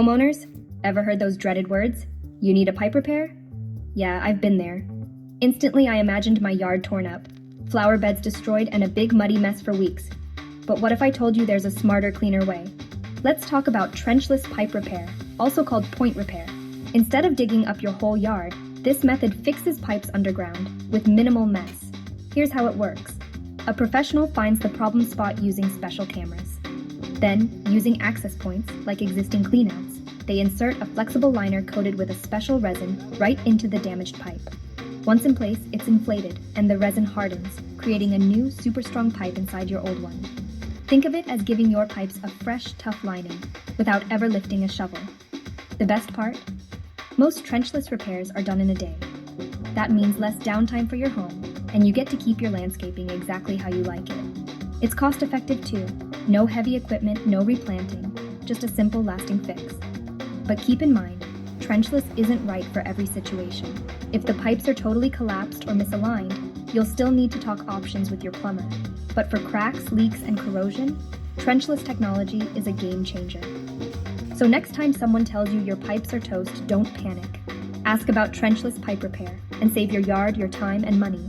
Homeowners, ever heard those dreaded words? You need a pipe repair? Yeah, I've been there. Instantly, I imagined my yard torn up, flower beds destroyed, and a big muddy mess for weeks. But what if I told you there's a smarter, cleaner way? Let's talk about trenchless pipe repair, also called point repair. Instead of digging up your whole yard, this method fixes pipes underground with minimal mess. Here's how it works. A professional finds the problem spot using special cameras. Then, using access points, like existing cleanouts, they insert a flexible liner coated with a special resin right into the damaged pipe. Once in place, it's inflated, and the resin hardens, creating a new, super strong pipe inside your old one. Think of it as giving your pipes a fresh, tough lining, without ever lifting a shovel. The best part? Most trenchless repairs are done in a day. That means less downtime for your home, and you get to keep your landscaping exactly how you like it. It's cost-effective too. No heavy equipment, no replanting, just a simple, lasting fix. But keep in mind, trenchless isn't right for every situation. If the pipes are totally collapsed or misaligned, you'll still need to talk options with your plumber. But for cracks, leaks, and corrosion, trenchless technology is a game changer. So next time someone tells you your pipes are toast, don't panic. Ask about trenchless pipe repair and save your yard, your time, and money.